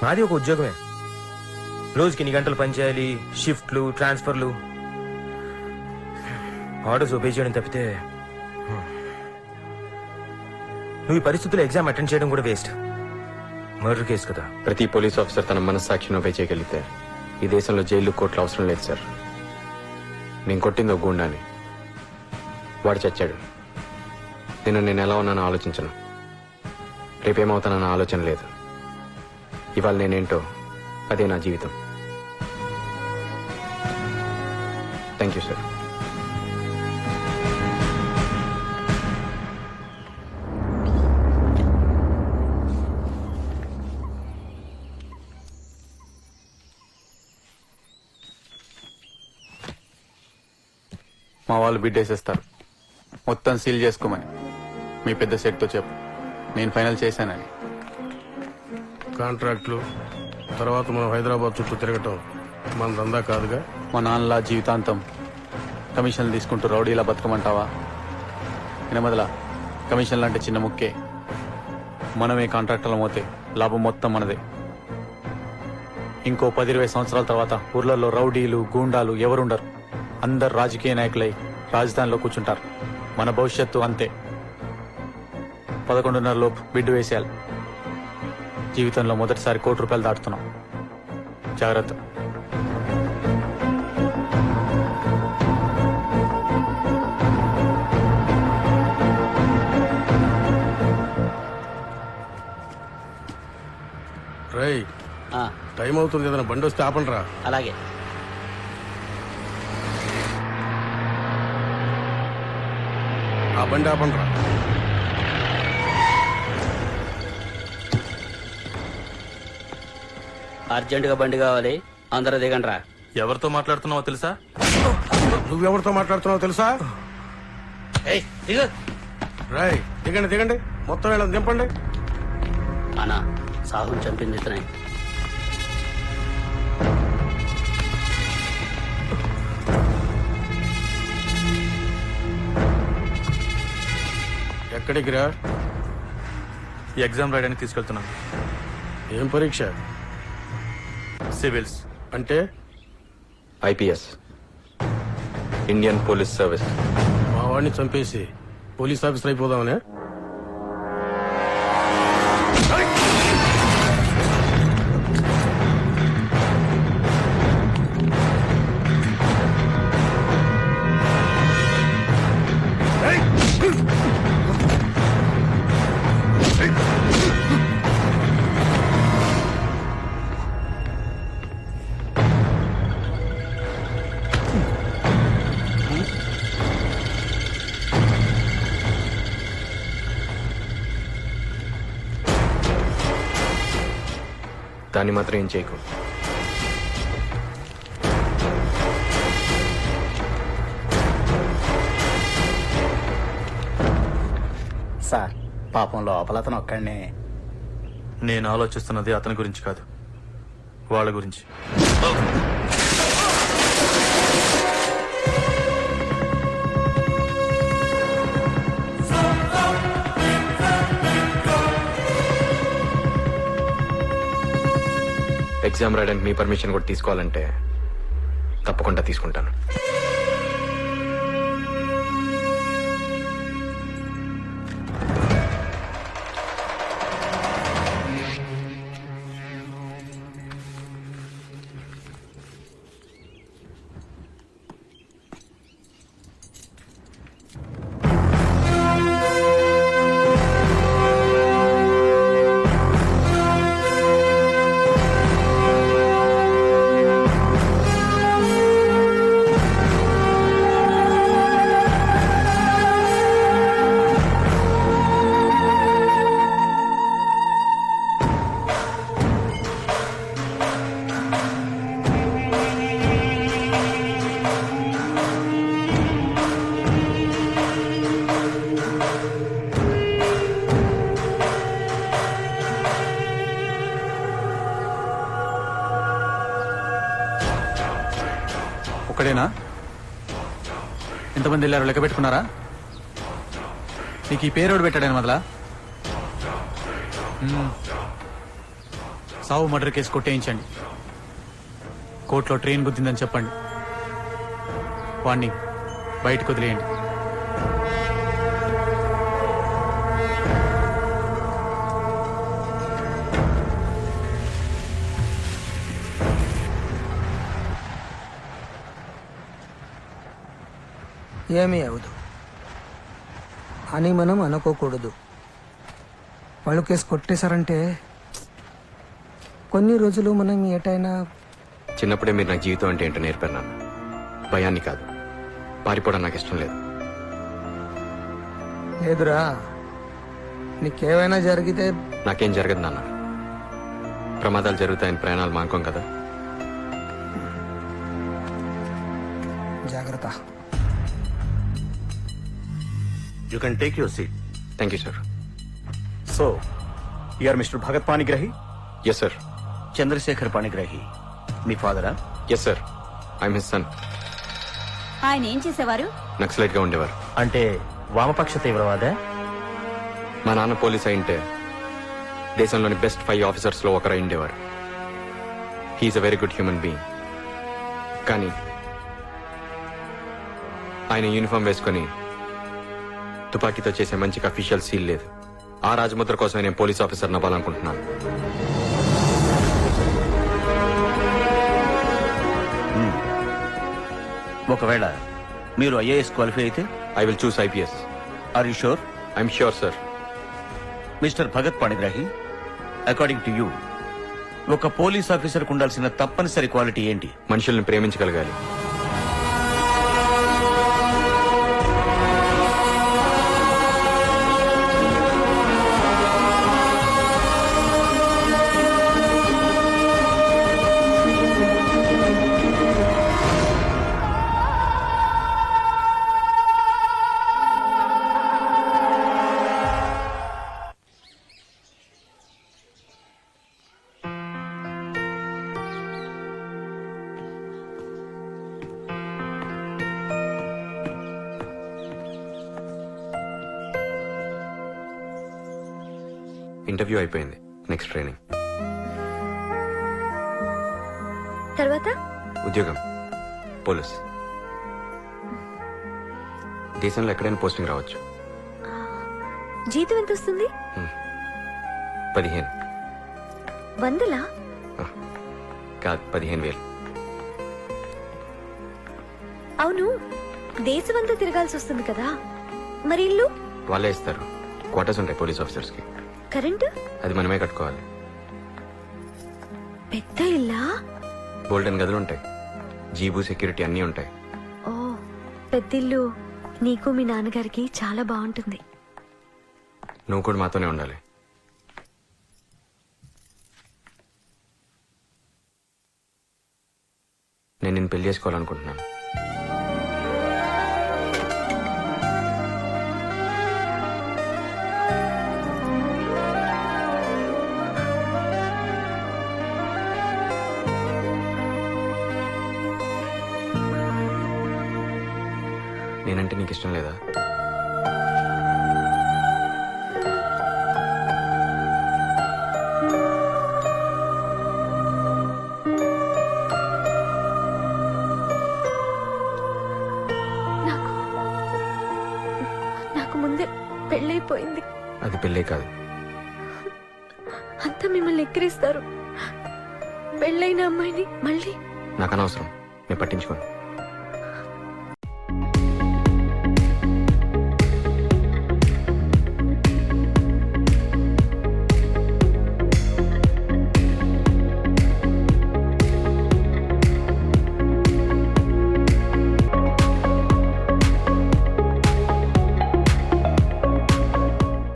నాది ఒక ఉద్యోగమే. రోజుకి ఇన్ని గంటలు పనిచేయాలి, షిఫ్ట్లు, ట్రాన్స్ఫర్లు, ఆర్డర్స్ ఒబే చేయడం తప్పితే నువ్వు ఈ పరిస్థితుల్లో ఎగ్జామ్ అటెండ్ చేయడం కూడా వేస్ట్. మర్డర్ కేసు కదా. ప్రతి పోలీస్ ఆఫీసర్ తన మనస్సాక్షిని ఒబే చేయగలిగితే ఈ దేశంలో జైలు కోర్టులు అవసరం లేదు సార్. నేను కొట్టింది ఒక గుండాని, వాడు చచ్చాడు. నేను ఎలా ఉన్నానో ఆలోచించను, రేపేమవుతానన్న ఆలోచన లేదు. ఇవాళ నేనేంటో అదే నా జీవితం. Thank you sir. మా వాళ్ళు బిడ్డేసేస్తారు. మొత్తం సీల్ చేసుకోమని మీ పెద్ద సెట్తో చెప్పు. నేను ఫైనల్ చేశానని. కాంట్రాక్ట్లు తర్వాత మనం హైదరాబాద్ చుట్టూ తిరగటం మన దందా కాదుగా. మా నాన్నలా జీవితాంతం కమిషన్లు తీసుకుంటూ రౌడీలా బతకమంటావా? వినమదల కమిషన్లు అంటే చిన్న ముక్కే. మనమే కాంట్రాక్టర్లం అవుతే లాభం మొత్తం మనదే. ఇంకో 10-20 సంవత్సరాల తర్వాత ఊర్లలో రౌడీలు, గూండాలు ఎవరుండరు. అందరు రాజకీయ నాయకులై రాజధానిలో కూర్చుంటారు. మన భవిష్యత్తు అంతే. 11:30 లోపు బిడ్డు వేసేయాలి. జీవితంలో మొదటిసారి ₹1,00,00,000 దాటుతున్నాం. జాగ్రత్త. రేయ్, టైం అవుతుంది, ఏదైనా బండి వస్తే ఆపండి రా. అలాగే. ఆ బండి ఆపండి రా. అర్జెంటుగా బండి కావాలి, అందరూ దిగండి రా. ఎవరితో మాట్లాడుతున్నావో తెలుసా? నువ్వెవరితో మాట్లాడుతున్నావు తెలుసా? రాయ్, దిగండి దిగండి, మొత్తం వీళ్ళని దింపండి. అన్నా, సాహుని చంపింది ఇతనే. ఎక్కడికి రా? ఎగ్జామ్ రాయడానికి తీసుకెళ్తున్నాను. ఏం పరీక్ష? సివిల్స్. అంటే ఐపీఎస్, ఇండియన్ పోలీస్ సర్వీస్. మా వాడిని చంపేసి పోలీస్ ఆఫీసర్ అయిపోదామనే? దాన్ని మాత్రం ఏం చేయకు. సార్, పాపం లోపల అతను ఒక్కడనే. నేను ఆలోచిస్తున్నది అతని గురించి కాదు, వాళ్ళ గురించి. ఎగ్జామ్ రాయడానికి మీ పర్మిషన్ కూడా తీసుకోవాలంటే తప్పకుండా తీసుకుంటాను. ఒక్కడేనా? ఎంతమంది వెళ్ళారో లెక్క పెట్టుకున్నారా? నీకు ఈ పేరోడు పెట్టాడని మొదలా? సావు మర్డర్ కేసు కొట్టేయించండి. కోర్టులో ట్రైన్ గుద్దిందని చెప్పండి. వాణ్ణి బయటకు వదిలేయండి. ఏమీ అవదు అని మనం అనుకోకూడదు. వాళ్ళు కేసు కొట్టేశారంటే కొన్ని రోజులు మనం ఏటైనా చిన్నప్పుడే మీరు నాకు జీవితం అంటే ఏంటో నేర్పారు నాన్న. భయాన్ని కాదు, పారిపోవడం నాకు ఇష్టం లేదు. లేదురా, నీకేమైనా జరిగితే నాకేం జరగదు నాన్న. ప్రమాదాలు జరుగుతాయని ప్రయాణాలు మానుకోం కదా. జాగ్రత్త. You can take your seat. Thank you sir. So, you are Mr. Bhagat Panigrahi? Yes sir. Chandrasekhar Panigrahi మీ ఫాదరా? Yes sir, I'm his son. ఆయన ఏం చేసేవారు? నక్సలైట్ గా ఉండేవారు. అంటే వామపక్ష తీవ్రవాదే? మా నాన్న పోలీస్ అయింటే దేశంలోని బెస్ట్ 5 ఆఫీసర్స్ లో ఒకరు ఉండేవారు. He is a very good human being. కానీ ఆయన యూనిఫామ్ వేసుకొని తుపాకీతో చేసే మంచికి అఫీషియల్ సీల్ లేదు. ఆ రాజముద్ర కోసం నేను పోలీస్ ఆఫీసర్ అవ్వాలనుకుంటున్నాను. ఒకవేళ మీరు ఐఏఎస్ క్వాలిఫై అయితే I will choose IPS. Are you sure? I'm sure sir. Mister Bhagat Panigrahi, according to you ఒక పోలీస్ ఆఫీసర్కు ఉండాల్సిన తప్పనిసరి క్వాలిటీ ఏంటి? మనుషుల్ని ప్రేమించగలగాలి. ఇంటర్వ్యూ అయిపోయింది. Next training. తర్వాత ఉద్యోగం పోలీస్. దేశంలో ఎక్కడైనా పోస్టింగ్ రావచ్చు. జీతం ఎంత వస్తుంది? 15. 100? కాదు, 15,000. అవును, దేశమంతా తిరగాల్సి వస్తుంది కదా, మరి ఇల్లు? వాళ్ళే ఇస్తారు. క్వార్టర్స్ ఉంటాయి పోలీస్ ఆఫీసర్స్ కి. కరెంటు? అది మనమే కట్టుకోవాలి. పెద్ద ఇల్లా? గోల్డెన్ గదులు ఉంటాయి, జీబు, సెక్యూరిటీ అన్నీ ఉంటాయి. ఓ, పెద్దిల్లు నీకు మీ నాన్నగారికి చాలా బాగుంటుంది. నువ్వు కూడా మాతోనే ఉండాలి. నేను నిన్ను పెళ్లి చేసుకోవాలనుకుంటున్నాను. నేనంటే నీకు ఇష్టం లేదా? నాకు ముందే పెళ్ళైపోయింది. అది పెళ్ళే కాదు. అంతా మిమ్మల్ని ఎక్కిరిస్తారు. పెళ్ళైన అమ్మాయిని మళ్ళీ నాకు అనవసరం, నేను పట్టించుకోను.